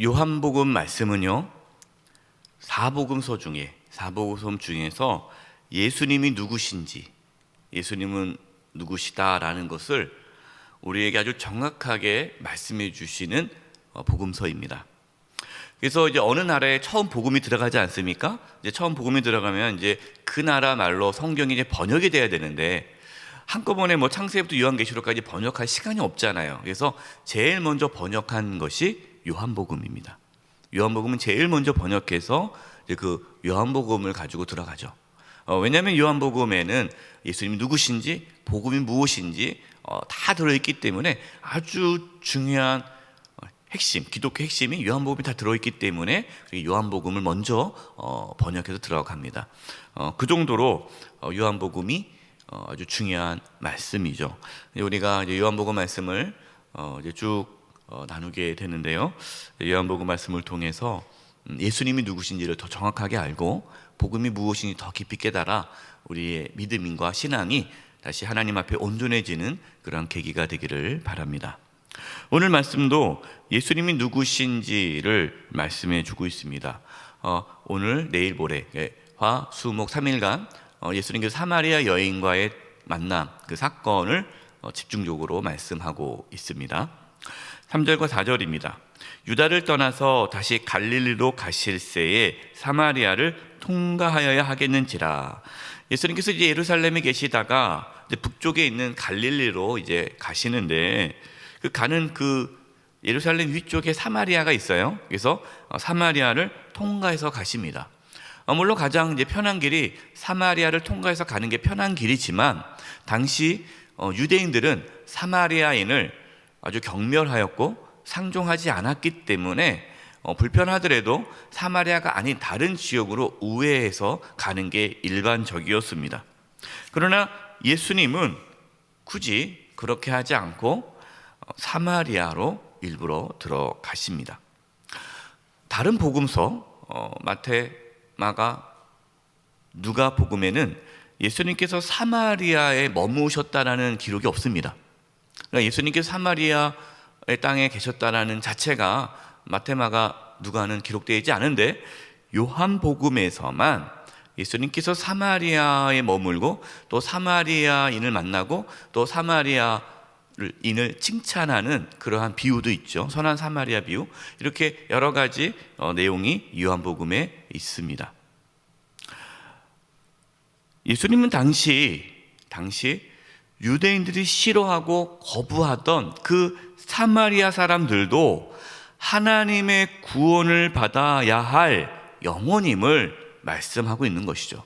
요한복음 말씀은요, 사복음서 중에서 예수님이 누구신지, 예수님은 누구시다라는 것을 우리에게 아주 정확하게 말씀해 주시는 복음서입니다. 그래서 이제 어느 나라에 처음 복음이 들어가지 않습니까? 이제 처음 복음이 들어가면 이제 그 나라 말로 성경이 이제 번역이 돼야 되는데, 한꺼번에 뭐 창세기부터 요한계시록까지 번역할 시간이 없잖아요. 그래서 제일 먼저 번역한 것이 요한복음입니다. 요한복음은 제일 먼저 번역해서 이제 그 요한복음을 가지고 들어가죠. 왜냐하면 요한복음에는 예수님이 누구신지, 복음이 무엇인지 다 들어있기 때문에 아주 중요한 핵심, 기독교 핵심이 요한복음이 다 들어있기 때문에 요한복음을 먼저 번역해서 들어갑니다. 그 정도로 요한복음이 아주 중요한 말씀이죠. 우리가 이제 요한복음 말씀을 이제 쭉 나누게 되는데요. 요한복음 말씀을 통해서 예수님이 누구신지를 더 정확하게 알고 복음이 무엇인지 더 깊이 깨달아 우리의 믿음과 신앙이 다시 하나님 앞에 온전해지는 그런 계기가 되기를 바랍니다. 오늘 말씀도 예수님이 누구신지를 말씀해 주고 있습니다. 오늘, 내일, 모레 화, 수, 목 3일간 예수님께서 사마리아 여인과의 만남, 그 사건을 집중적으로 말씀하고 있습니다. 3절과 4절입니다. 유다를 떠나서 다시 갈릴리로 가실새에 사마리아를 통과하여야 하겠는지라. 예수님께서 이제 예루살렘에 계시다가 이제 북쪽에 있는 갈릴리로 이제 가시는데, 가는 그 예루살렘 위쪽에 사마리아가 있어요. 그래서 사마리아를 통과해서 가십니다. 물론 가장 이제 편한 길이 사마리아를 통과해서 가는 게 편한 길이지만, 당시 유대인들은 사마리아인을 아주 경멸하였고 상종하지 않았기 때문에 불편하더라도 사마리아가 아닌 다른 지역으로 우회해서 가는 게 일반적이었습니다. 그러나 예수님은 굳이 그렇게 하지 않고 사마리아로 일부러 들어가십니다. 다른 복음서 마태, 마가, 누가 복음에는 예수님께서 사마리아에 머무셨다라는 기록이 없습니다. 그러니까 예수님께서 사마리아의 땅에 계셨다라는 자체가 마태, 마가, 누가는 기록되어 있지 않은데, 요한복음에서만 예수님께서 사마리아에 머물고 또 사마리아인을 만나고 또 사마리아인을 칭찬하는 그러한 비유도 있죠. 선한 사마리아 비유. 이렇게 여러 가지 내용이 요한복음에 있습니다. 예수님은 당시 유대인들이 싫어하고 거부하던 그 사마리아 사람들도 하나님의 구원을 받아야 할 영혼임을 말씀하고 있는 것이죠.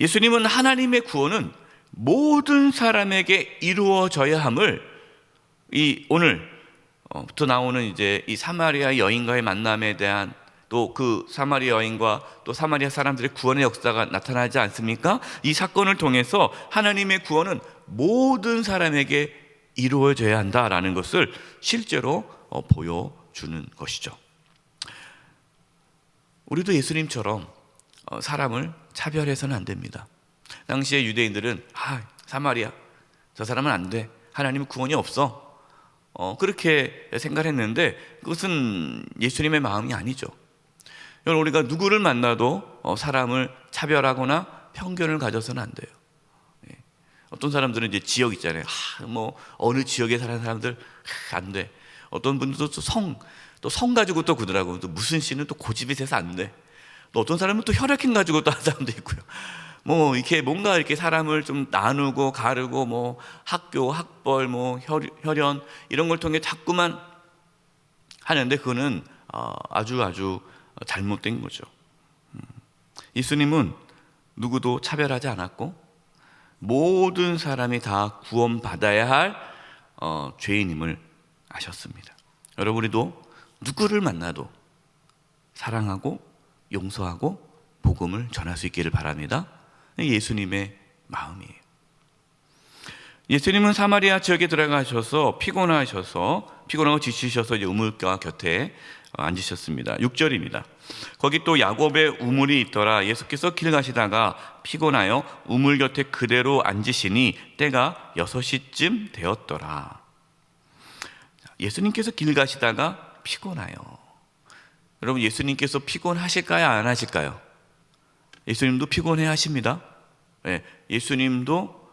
예수님은 하나님의 구원은 모든 사람에게 이루어져야 함을 오늘부터 나오는 이제 이 사마리아 여인과의 만남에 대한, 또 그 사마리아 여인과 또 사마리아 사람들의 구원의 역사가 나타나지 않습니까? 이 사건을 통해서 하나님의 구원은 모든 사람에게 이루어져야 한다라는 것을 실제로 보여주는 것이죠. 우리도 예수님처럼 사람을 차별해서는 안 됩니다. 당시에 유대인들은 사마리아, 저 사람은 안 돼, 하나님의 구원이 없어, 그렇게 생각했는데 그것은 예수님의 마음이 아니죠. 우리가 누구를 만나도 사람을 차별하거나 편견을 가져서는 안 돼요. 어떤 사람들은 이제 지역 있잖아요. 어느 지역에 사는 사람들 안 돼. 어떤 분들도 또 성 가지고 또 그러더라고. 또 무슨 씨는 또 고집이 세서 안 돼. 또 어떤 사람은 또 혈액형 가지고 또 하는 사람도 있고요. 이렇게 뭔가 이렇게 사람을 좀 나누고 가르고 학교, 학벌, 혈연 이런 걸 통해 자꾸만 하는데, 그거는 아주 잘못된 거죠. 예수님은 누구도 차별하지 않았고 모든 사람이 다 구원받아야 할 죄인임을 아셨습니다. 여러분, 우리도 누구를 만나도 사랑하고 용서하고 복음을 전할 수 있기를 바랍니다. 예수님의 마음이에요. 예수님은 사마리아 지역에 들어가셔서 피곤하고 지치셔서 이제 우물가 곁에 앉으셨습니다. 6절입니다. 거기 또 야곱의 우물이 있더라. 예수께서 길 가시다가 피곤하여 우물 곁에 그대로 앉으시니 때가 6시쯤 되었더라. 예수님께서 길 가시다가 피곤해요. 여러분, 예수님께서 피곤하실까요? 안 하실까요? 예수님도 피곤해 하십니다. 예수님도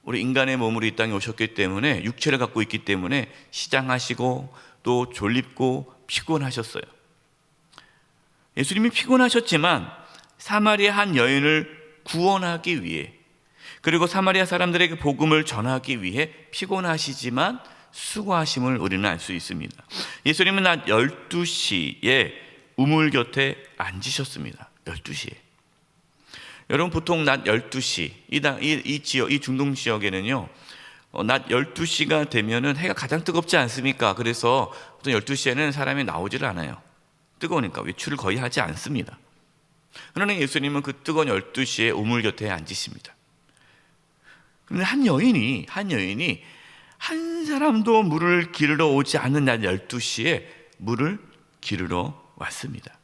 우리 인간의 몸으로 이 땅에 오셨기 때문에, 육체를 갖고 있기 때문에 시장하시고 또 졸립고 피곤하셨어요. 예수님이 피곤하셨지만 사마리아 한 여인을 구원하기 위해, 그리고 사마리아 사람들에게 복음을 전하기 위해 피곤하시지만 수고하심을 우리는 알 수 있습니다. 예수님은 낮 12시에 우물 곁에 앉으셨습니다. 12시에. 여러분, 보통 낮 12시, 이 중동 지역에는요, 낮 12시가 되면은 해가 가장 뜨겁지 않습니까? 그래서 보통 12시에는 사람이 나오질 않아요. 뜨거우니까 외출을 거의 하지 않습니다. 그러나 예수님은 그 뜨거운 12시에 우물 곁에 앉으십니다. 그런데 한 여인이 한 사람도 물을 기르러 오지 않는 날 12시에 물을 기르러 왔습니다.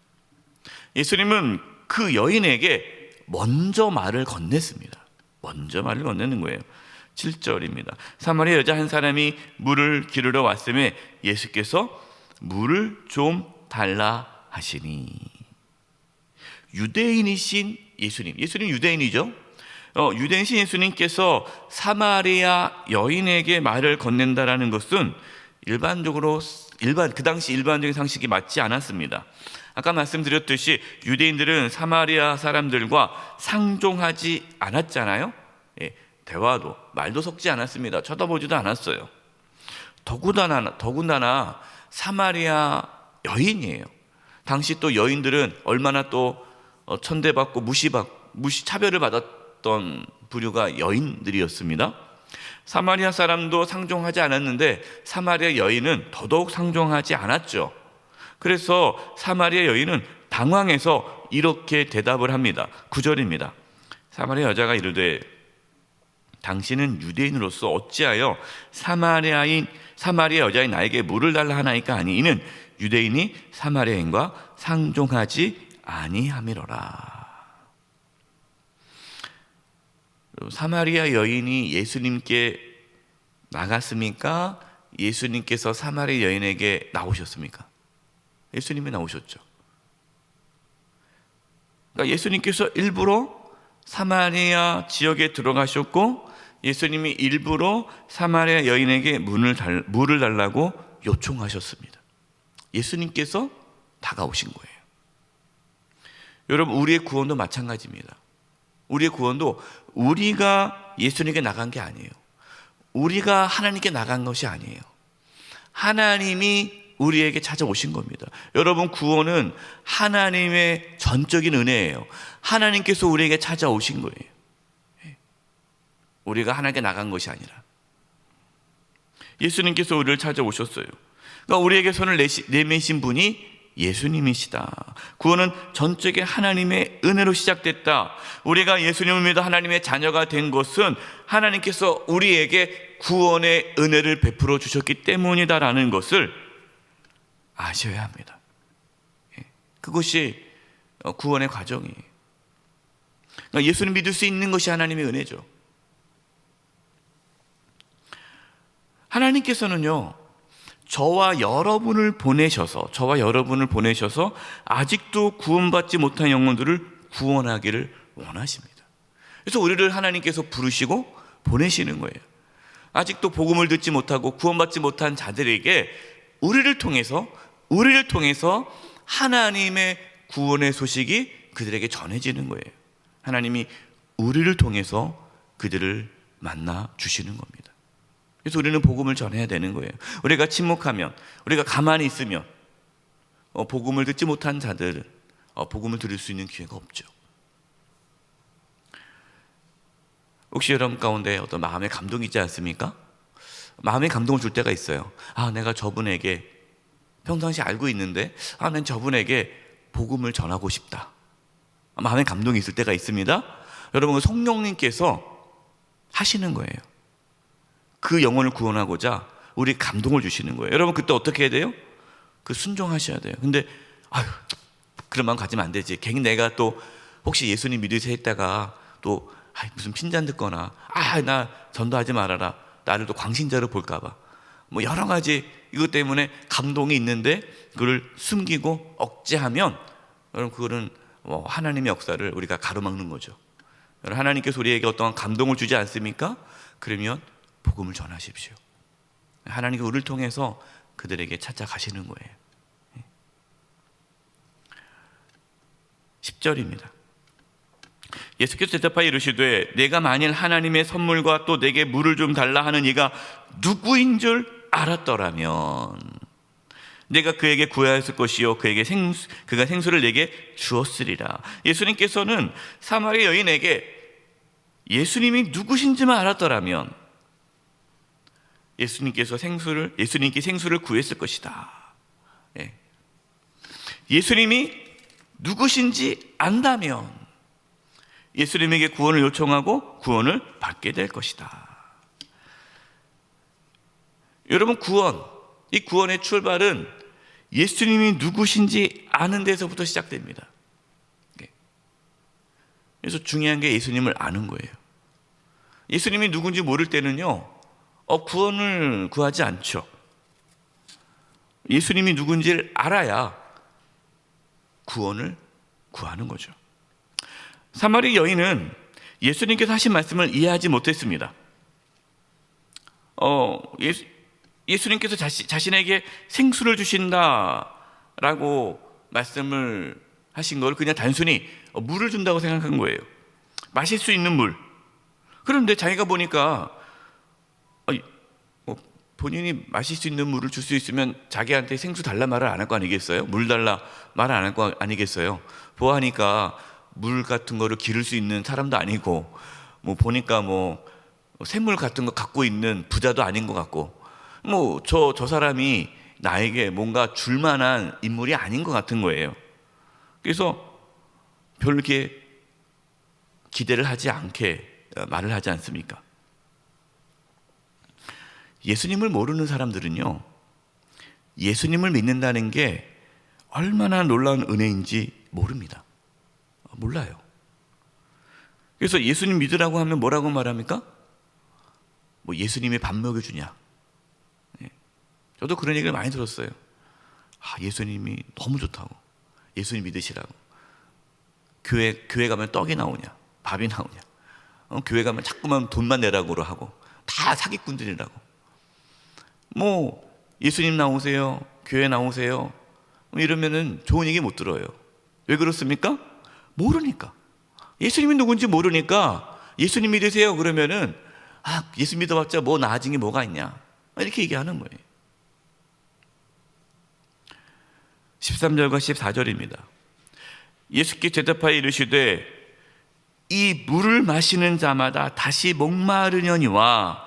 예수님은 그 여인에게 먼저 말을 건넸습니다. 먼저 말을 건네는 거예요. 7절입니다. 사마리아 여자 한 사람이 물을 기르러 왔음에 예수께서 물을 좀 달라 하시니. 유대인이신 예수님 유대인이죠. 유대인이신 예수님께서 사마리아 여인에게 말을 건넨다라는 것은 그 당시 일반적인 상식이 맞지 않았습니다. 아까 말씀드렸듯이 유대인들은 사마리아 사람들과 상종하지 않았잖아요. 대화도 말도 섞지 않았습니다. 쳐다보지도 않았어요. 더군다나 사마리아 여인이에요. 당시 또 여인들은 얼마나 또 천대받고 차별을 받았던 부류가 여인들이었습니다. 사마리아 사람도 상종하지 않았는데 사마리아 여인은 더더욱 상종하지 않았죠. 그래서 사마리아 여인은 당황해서 이렇게 대답을 합니다. 9절입니다. 사마리아 여자가 이르되 당신은 유대인으로서 어찌하여 사마리아 여자인 나에게 물을 달라 하나이까 하니 이는 유대인이 사마리아인과 상종하지 아니함이로라. 사마리아 여인이 예수님께 나갔습니까? 예수님께서 사마리아 여인에게 나오셨습니까? 예수님이 나오셨죠. 그러니까 예수님께서 일부러 사마리아 지역에 들어가셨고 예수님이 일부러 사마리아 여인에게 물을 달라고 요청하셨습니다. 예수님께서 다가오신 거예요. 여러분, 우리의 구원도 마찬가지입니다. 우리의 구원도 우리가 예수님께 나간 게 아니에요. 우리가 하나님께 나간 것이 아니에요. 하나님이 우리에게 찾아오신 겁니다. 여러분, 구원은 하나님의 전적인 은혜예요. 하나님께서 우리에게 찾아오신 거예요. 우리가 하나님께 나간 것이 아니라 예수님께서 우리를 찾아오셨어요. 그러니까 우리에게 손을 내미신 분이 예수님이시다. 구원은 전적인 하나님의 은혜로 시작됐다. 우리가 예수님을 믿어 하나님의 자녀가 된 것은 하나님께서 우리에게 구원의 은혜를 베풀어 주셨기 때문이다라는 것을 아셔야 합니다. 그것이 구원의 과정이에요. 그러니까 예수를 믿을 수 있는 것이 하나님의 은혜죠. 하나님께서는요, 저와 여러분을 보내셔서 아직도 구원받지 못한 영혼들을 구원하기를 원하십니다. 그래서 우리를 하나님께서 부르시고 보내시는 거예요. 아직도 복음을 듣지 못하고 구원받지 못한 자들에게 우리를 통해서 하나님의 구원의 소식이 그들에게 전해지는 거예요. 하나님이 우리를 통해서 그들을 만나 주시는 겁니다. 그래서 우리는 복음을 전해야 되는 거예요. 우리가 침묵하면, 우리가 가만히 있으면 복음을 듣지 못한 자들은 복음을 들을 수 있는 기회가 없죠. 혹시 여러분 가운데 어떤 마음의 감동이 있지 않습니까? 마음의 감동을 줄 때가 있어요. 내가 저분에게 평상시 알고 있는데 난 저분에게 복음을 전하고 싶다. 마음의 감동이 있을 때가 있습니다. 여러분, 성령님께서 하시는 거예요. 그 영혼을 구원하고자 우리 감동을 주시는 거예요. 여러분, 그때 어떻게 해야 돼요? 순종하셔야 돼요. 근데 그런 마음 가지면 안 되지. 괜히 내가 또 혹시 예수님 믿으세요 했다가 또 무슨 핀잔 듣거나 나 전도하지 말아라, 나를 또 광신자로 볼까 봐 뭐 여러 가지 이것 때문에 감동이 있는데 그걸 숨기고 억제하면 여러분 그거는 하나님의 역사를 우리가 가로막는 거죠. 여러분 하나님께서 우리에게 어떠한 감동을 주지 않습니까? 그러면 복음을 전하십시오. 하나님께 우리를 통해서 그들에게 찾아가시는 거예요. 10절입니다. 예수께서 대답하여 이르시되 내가 만일 하나님의 선물과 또 내게 물을 좀 달라 하는 이가 누구인 줄 알았더라면 내가 그에게 구하였을 것이요 그가 생수를 내게 주었으리라. 예수님께서는 사마리아 여인에게 예수님이 누구신지만 알았더라면 예수님께 생수를 구했을 것이다. 예수님이 누구신지 안다면 예수님에게 구원을 요청하고 구원을 받게 될 것이다. 여러분 이 구원의 출발은 예수님이 누구신지 아는 데서부터 시작됩니다. 그래서 중요한 게 예수님을 아는 거예요. 예수님이 누군지 모를 때는요 구원을 구하지 않죠. 예수님이 누군지를 알아야 구원을 구하는 거죠. 사마리 여인은 예수님께서 하신 말씀을 이해하지 못했습니다. 예수님께서 자신에게 생수를 주신다라고 말씀을 하신 걸 그냥 단순히 물을 준다고 생각한 거예요. 마실 수 있는 물. 그런데 자기가 보니까 본인이 마실 수 있는 물을 줄 수 있으면 자기한테 생수 달라 말을 안 할 거 아니겠어요? 물 달라 말을 안 할 거 아니겠어요? 보아하니까 물 같은 거를 기를 수 있는 사람도 아니고 보니까 샘물 같은 거 갖고 있는 부자도 아닌 것 같고 저 사람이 나에게 뭔가 줄 만한 인물이 아닌 것 같은 거예요. 그래서 별로 이렇게 기대를 하지 않게 말을 하지 않습니까? 예수님을 모르는 사람들은요 예수님을 믿는다는 게 얼마나 놀라운 은혜인지 모릅니다. 몰라요. 그래서 예수님 믿으라고 하면 뭐라고 말합니까? 예수님이 밥 먹여주냐. 저도 그런 얘기를 많이 들었어요. 예수님이 너무 좋다고, 예수님 믿으시라고. 교회 가면 떡이 나오냐, 밥이 나오냐, 교회 가면 자꾸만 돈만 내라고 하고 다 사기꾼들이라고. 예수님 나오세요, 교회 나오세요 이러면은 좋은 얘기 못 들어요. 왜 그렇습니까? 모르니까. 예수님이 누군지 모르니까 예수님 믿으세요 그러면은 예수 믿어봤자 나아진 게 뭐가 있냐 이렇게 얘기하는 거예요. 13절과 14절입니다. 예수께 대답하여 이르시되 이 물을 마시는 자마다 다시 목마르려니와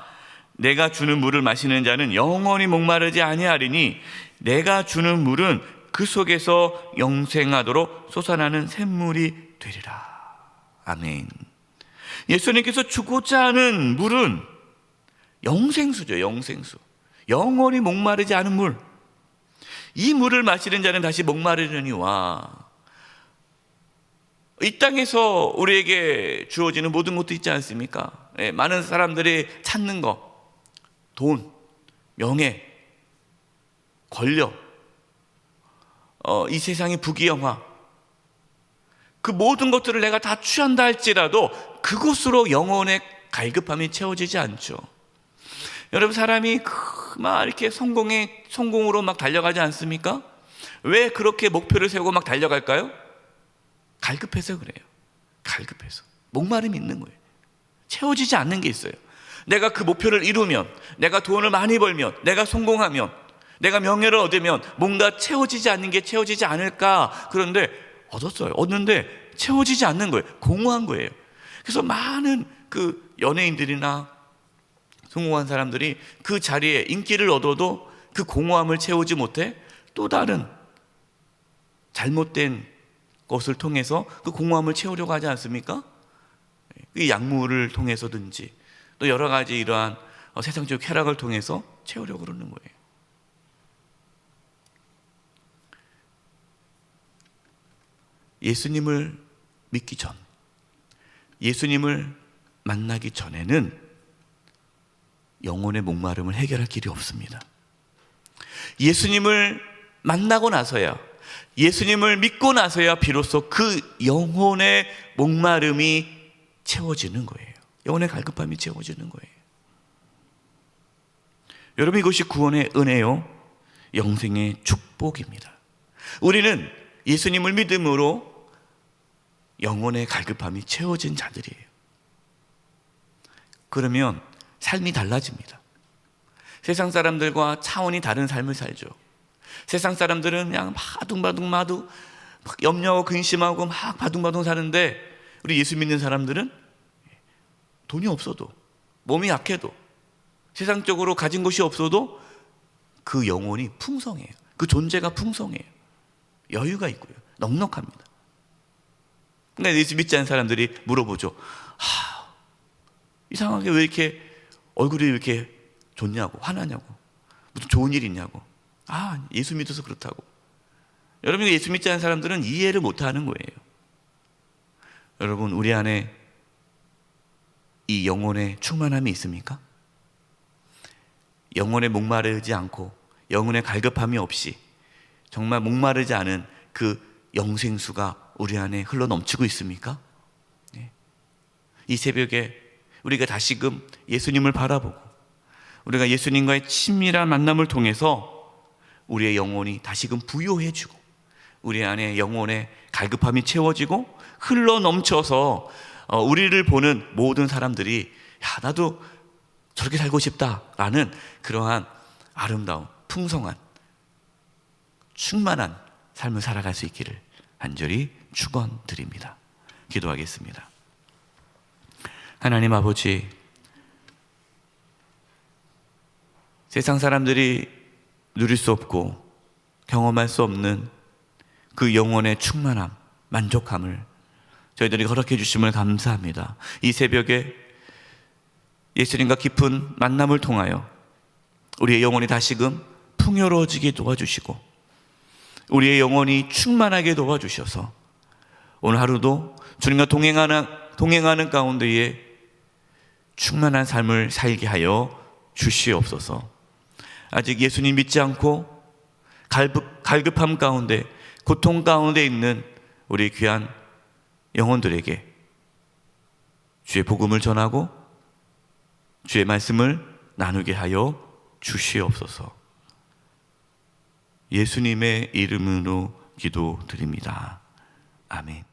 내가 주는 물을 마시는 자는 영원히 목마르지 아니하리니 내가 주는 물은 그 속에서 영생하도록 솟아나는 샘물이 되리라. 아멘. 예수님께서 주고자 하는 물은 영생수죠. 영생수. 영원히 목마르지 않은 물. 이 물을 마시는 자는 다시 목마르려니와 이 땅에서 우리에게 주어지는 모든 것도 있지 않습니까? 많은 사람들이 찾는 것, 돈, 명예, 권력, 이 세상의 부귀영화, 그 모든 것들을 내가 다 취한다 할지라도 그곳으로 영혼의 갈급함이 채워지지 않죠. 여러분 사람이 막 이렇게 성공으로 막 달려가지 않습니까? 왜 그렇게 목표를 세우고 막 달려갈까요? 갈급해서 그래요. 갈급해서 목마름이 있는 거예요. 채워지지 않는 게 있어요. 내가 그 목표를 이루면, 내가 돈을 많이 벌면, 내가 성공하면, 내가 명예를 얻으면 뭔가 채워지지 않는 게 채워지지 않을까. 그런데 얻는데 채워지지 않는 거예요. 공허한 거예요. 그래서 많은 그 연예인들이나 성공한 사람들이 그 자리에 인기를 얻어도 그 공허함을 채우지 못해 또 다른 잘못된 것을 통해서 그 공허함을 채우려고 하지 않습니까? 그 약물을 통해서든지 또 여러 가지 이러한 세상적 쾌락을 통해서 채우려고 그러는 거예요. 예수님을 믿기 전, 예수님을 만나기 전에는 영혼의 목마름을 해결할 길이 없습니다. 예수님을 만나고 나서야, 예수님을 믿고 나서야 비로소 그 영혼의 목마름이 채워지는 거예요. 영혼의 갈급함이 채워지는 거예요. 여러분, 이것이 구원의 은혜요, 영생의 축복입니다. 우리는 예수님을 믿음으로 영혼의 갈급함이 채워진 자들이에요. 그러면 삶이 달라집니다. 세상 사람들과 차원이 다른 삶을 살죠. 세상 사람들은 그냥 바둥바둥 막 염려하고 근심하고 막 바둥바둥 사는데, 우리 예수 믿는 사람들은 돈이 없어도, 몸이 약해도, 세상적으로 가진 것이 없어도 그 영혼이 풍성해요. 그 존재가 풍성해요. 여유가 있고요, 넉넉합니다. 근데 예수 믿지 않는 사람들이 물어보죠. 이상하게 왜 이렇게 얼굴이 이렇게 좋냐고, 화나냐고, 무슨 좋은 일 있냐고. 예수 믿어서 그렇다고. 여러분, 예수 믿지 않는 사람들은 이해를 못하는 거예요. 여러분, 우리 안에 이 영혼의 충만함이 있습니까? 영혼에 목마르지 않고 영혼의 갈급함이 없이 정말 목마르지 않은 그 영생수가 우리 안에 흘러 넘치고 있습니까? 이 새벽에 우리가 다시금 예수님을 바라보고, 우리가 예수님과의 친밀한 만남을 통해서 우리의 영혼이 다시금 부요해지고, 우리 안에 영혼의 갈급함이 채워지고 흘러 넘쳐서 우리를 보는 모든 사람들이 나도 저렇게 살고 싶다라는 그러한 아름다운, 풍성한, 충만한 삶을 살아갈 수 있기를 간절히 축원드립니다. 기도하겠습니다. 하나님 아버지, 세상 사람들이 누릴 수 없고 경험할 수 없는 그 영혼의 충만함, 만족함을 저희들이 허락해 주심을 감사합니다. 이 새벽에 예수님과 깊은 만남을 통하여 우리의 영혼이 다시금 풍요로워지게 도와주시고, 우리의 영혼이 충만하게 도와주셔서 오늘 하루도 주님과 동행하는 가운데에 충만한 삶을 살게 하여 주시옵소서. 아직 예수님 믿지 않고 갈급함 가운데, 고통 가운데 있는 우리 귀한 영혼들에게 주의 복음을 전하고 주의 말씀을 나누게 하여 주시옵소서. 예수님의 이름으로 기도드립니다. 아멘.